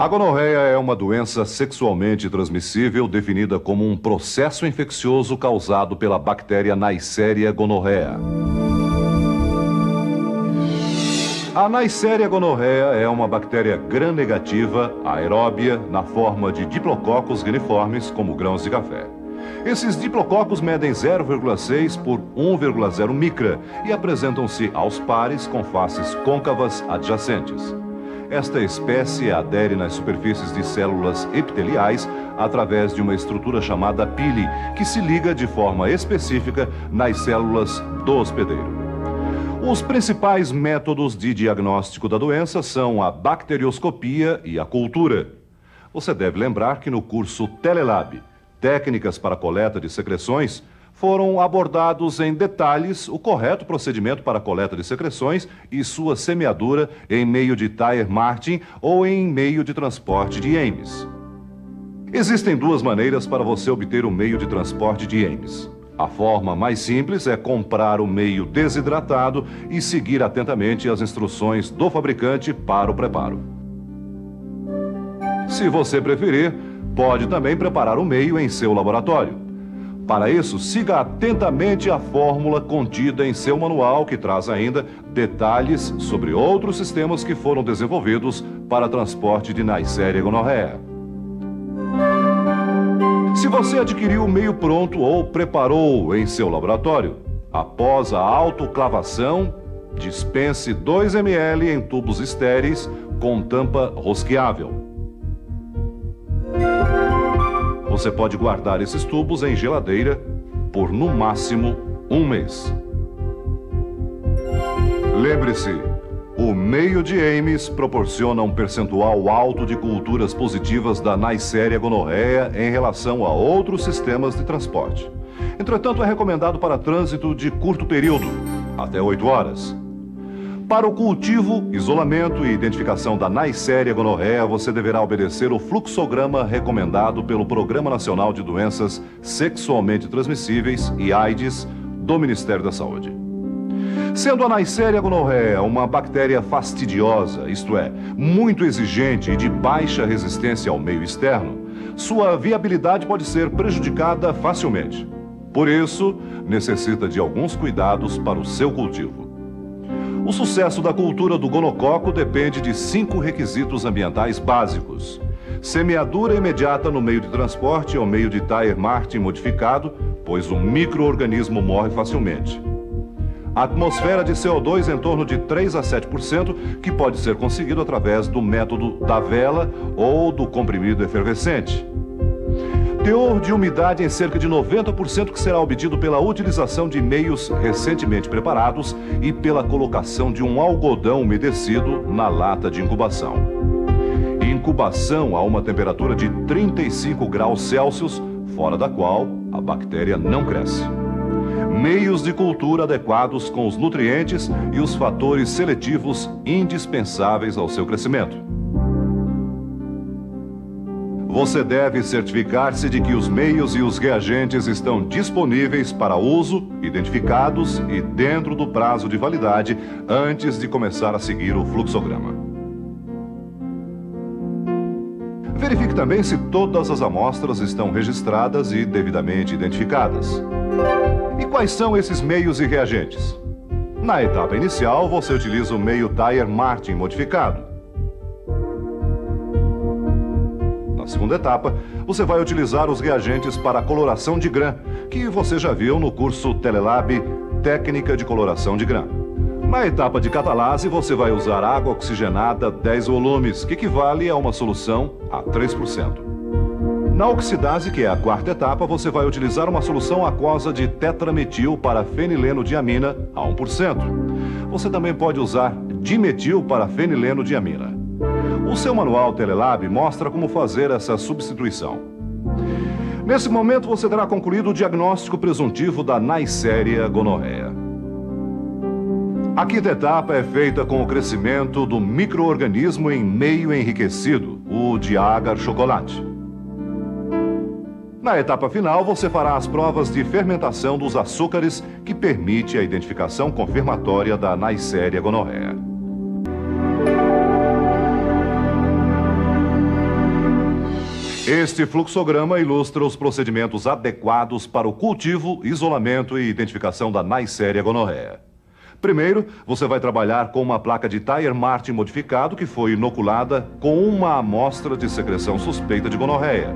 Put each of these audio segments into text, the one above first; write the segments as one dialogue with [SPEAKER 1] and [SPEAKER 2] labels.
[SPEAKER 1] A gonorreia é uma doença sexualmente transmissível definida como um processo infeccioso causado pela bactéria Neisseria gonorrhea. A Neisseria gonorrhea é uma bactéria gram-negativa, aeróbia, na forma de diplococos reniformes, como grãos de café. Esses diplococos medem 0,6 por 1,0 micra e apresentam-se aos pares com faces côncavas adjacentes. Esta espécie adere nas superfícies de células epiteliais através de uma estrutura chamada pile, que se liga de forma específica nas células do hospedeiro. Os principais métodos de diagnóstico da doença são a bacterioscopia e a cultura. Você deve lembrar que no curso Telelab, Técnicas para coleta de secreções, foram abordados em detalhes o correto procedimento para a coleta de secreções e sua semeadura em meio de Dyer-Martin ou em meio de transporte de Ames. Existem duas maneiras para você obter o meio de transporte de Ames. A forma mais simples é comprar o meio desidratado e seguir atentamente as instruções do fabricante para o preparo. Se você preferir, pode também preparar o meio em seu laboratório. Para isso, siga atentamente a fórmula contida em seu manual, que traz ainda detalhes sobre outros sistemas que foram desenvolvidos para transporte de Neisseria gonorrhea. Se você adquiriu o meio pronto ou preparou em seu laboratório, após a autoclavação, dispense 2 ml em tubos estéreis com tampa rosqueável. Você pode guardar esses tubos em geladeira por, no máximo, 1 mês. Lembre-se, o meio de Ames proporciona um percentual alto de culturas positivas da Neisseria gonorrhea em relação a outros sistemas de transporte. Entretanto, é recomendado para trânsito de curto período, até 8 horas. Para o cultivo, isolamento e identificação da Neisseria gonorrhea, você deverá obedecer o fluxograma recomendado pelo Programa Nacional de Doenças Sexualmente Transmissíveis e AIDS do Ministério da Saúde. Sendo a Neisseria gonorrhea uma bactéria fastidiosa, isto é, muito exigente e de baixa resistência ao meio externo, sua viabilidade pode ser prejudicada facilmente. Por isso, necessita de alguns cuidados para o seu cultivo. O sucesso da cultura do gonococo depende de 5 requisitos ambientais básicos. Semeadura imediata no meio de transporte ou meio de Dyer-Martin modificado, pois o micro-organismo morre facilmente. Atmosfera de CO2 em torno de 3 a 7%, que pode ser conseguido através do método da vela ou do comprimido efervescente. Teor de umidade em cerca de 90%, que será obtido pela utilização de meios recentemente preparados e pela colocação de um algodão umedecido na lata de incubação. Incubação a uma temperatura de 35 graus Celsius, fora da qual a bactéria não cresce. Meios de cultura adequados com os nutrientes e os fatores seletivos indispensáveis ao seu crescimento. Você deve certificar-se de que os meios e os reagentes estão disponíveis para uso, identificados e dentro do prazo de validade antes de começar a seguir o fluxograma. Verifique também se todas as amostras estão registradas e devidamente identificadas. E quais são esses meios e reagentes? Na etapa inicial, você utiliza o meio Dyer-Martin modificado. Na segunda etapa, você vai utilizar os reagentes para a coloração de grã, que você já viu no curso Telelab Técnica de Coloração de Grã. Na etapa de catalase, você vai usar água oxigenada 10 volumes, que equivale a uma solução a 3%. Na oxidase, que é a quarta etapa, você vai utilizar uma solução aquosa de tetrametil para fenileno-diamina a 1%. Você também pode usar dimetil para fenileno-diamina. O seu manual Telelab mostra como fazer essa substituição. Nesse momento, você terá concluído o diagnóstico presuntivo da Neisseria gonorrhea. A quinta etapa é feita com o crescimento do micro-organismo em meio enriquecido, o de agar-chocolate. Na etapa final, você fará as provas de fermentação dos açúcares, que permite a identificação confirmatória da Neisseria gonorrhea. Este fluxograma ilustra os procedimentos adequados para o cultivo, isolamento e identificação da Neisseria gonorrhea. Primeiro, você vai trabalhar com uma placa de Tyer Martin modificado que foi inoculada com uma amostra de secreção suspeita de gonorreia.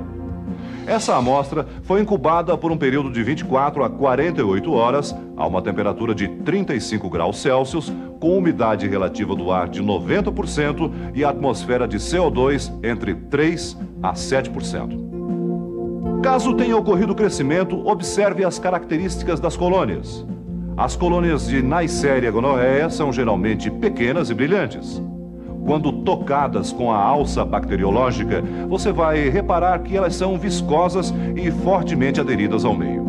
[SPEAKER 1] Essa amostra foi incubada por um período de 24 a 48 horas a uma temperatura de 35 graus Celsius, com umidade relativa do ar de 90% e atmosfera de CO2 entre 3 a 7%. Caso tenha ocorrido crescimento, observe as características das colônias. As colônias de Neisseria gonorrhea são geralmente pequenas e brilhantes. Quando tocadas com a alça bacteriológica, você vai reparar que elas são viscosas e fortemente aderidas ao meio.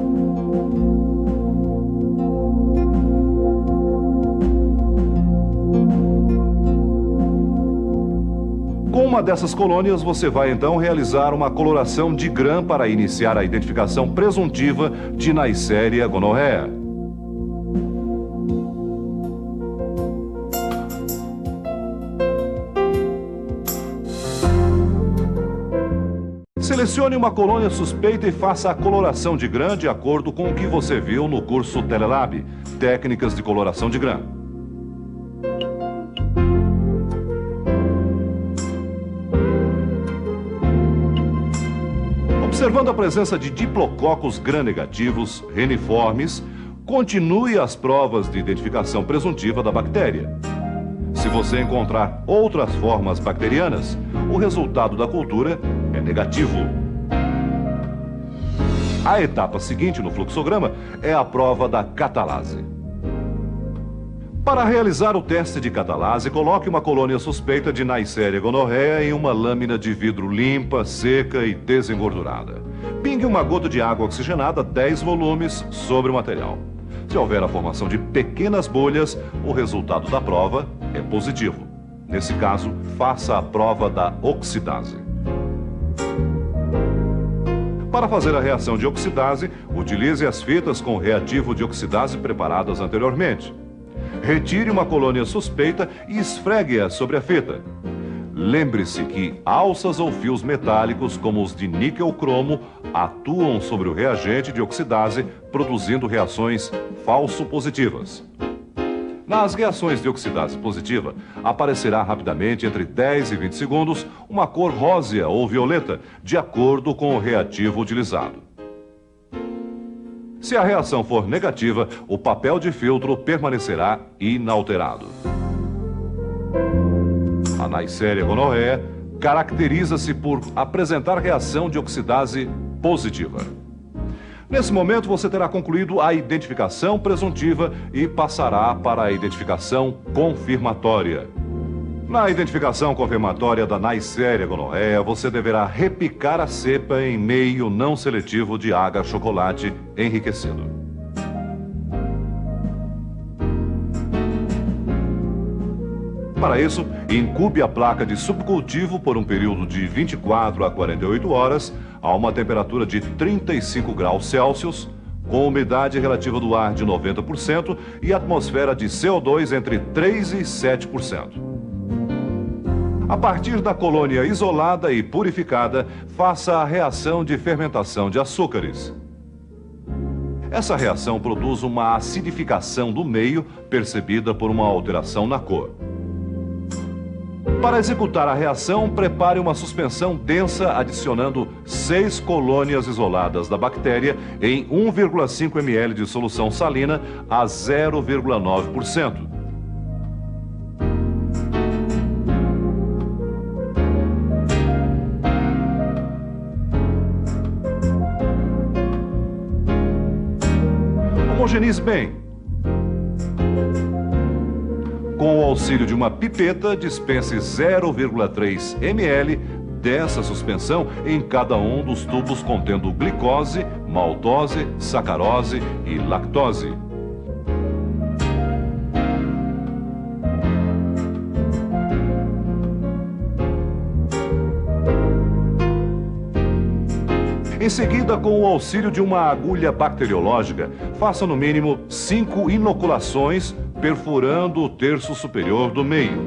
[SPEAKER 1] Com uma dessas colônias, você vai então realizar uma coloração de Gram para iniciar a identificação presuntiva de Neisseria gonorrhea. Selecione uma colônia suspeita e faça a coloração de Gram de acordo com o que você viu no curso Telelab, Técnicas de Coloração de Gram. Observando a presença de diplococos gram-negativos, reniformes, continue as provas de identificação presuntiva da bactéria. Se você encontrar outras formas bacterianas, o resultado da cultura é negativo. A etapa seguinte no fluxograma é a prova da catalase. Para realizar o teste de catalase, coloque uma colônia suspeita de Neisseria gonorrhea em uma lâmina de vidro limpa, seca e desengordurada. Pingue uma gota de água oxigenada 10 volumes sobre o material. Se houver a formação de pequenas bolhas, o resultado da prova é positivo. Nesse caso, faça a prova da oxidase. Para fazer a reação de oxidase, utilize as fitas com reativo de oxidase preparadas anteriormente. Retire uma colônia suspeita e esfregue-a sobre a fita. Lembre-se que alças ou fios metálicos, como os de níquel-cromo, atuam sobre o reagente de oxidase, produzindo reações falso-positivas. Nas reações de oxidase positiva, aparecerá rapidamente, entre 10 e 20 segundos, uma cor rósea ou violeta, de acordo com o reativo utilizado. Se a reação for negativa, o papel de filtro permanecerá inalterado. A Neisseria gonorrhea caracteriza-se por apresentar reação de oxidase positiva. Nesse momento, você terá concluído a identificação presuntiva e passará para a identificação confirmatória. Na identificação confirmatória da Neisseria gonorrhea, você deverá repicar a cepa em meio não seletivo de agar-chocolate enriquecido. Para isso, incube a placa de subcultivo por um período de 24 a 48 horas a uma temperatura de 35 graus Celsius, com umidade relativa do ar de 90% e atmosfera de CO2 entre 3 e 7%. A partir da colônia isolada e purificada, faça a reação de fermentação de açúcares. Essa reação produz uma acidificação do meio, percebida por uma alteração na cor. Para executar a reação, prepare uma suspensão densa adicionando 6 colônias isoladas da bactéria em 1,5 ml de solução salina a 0,9%. Homogenize bem. Com o auxílio de uma pipeta, dispense 0,3 ml dessa suspensão em cada um dos tubos contendo glicose, maltose, sacarose e lactose. Em seguida, com o auxílio de uma agulha bacteriológica, faça no mínimo 5 inoculações perfurando o terço superior do meio.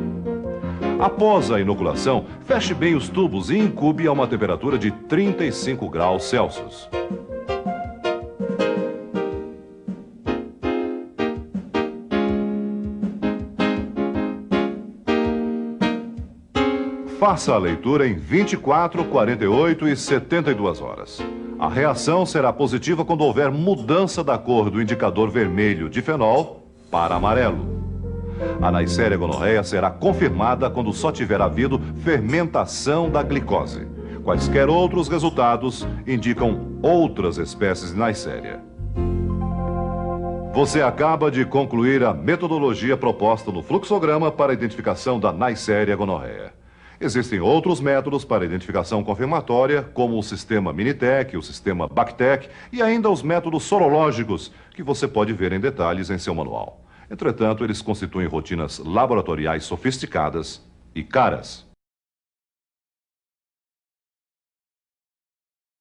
[SPEAKER 1] Após a inoculação, feche bem os tubos e incube a uma temperatura de 35 graus Celsius. Faça a leitura em 24, 48 e 72 horas. A reação será positiva quando houver mudança da cor do indicador vermelho de fenol para amarelo. A Neisseria gonorreia será confirmada quando só tiver havido fermentação da glicose. Quaisquer outros resultados indicam outras espécies de Neisseria. Você acaba de concluir a metodologia proposta no fluxograma para a identificação da Neisseria gonorreia. Existem outros métodos para identificação confirmatória, como o sistema Minitec, o sistema Bactec e ainda os métodos sorológicos, que você pode ver em detalhes em seu manual. Entretanto, eles constituem rotinas laboratoriais sofisticadas e caras.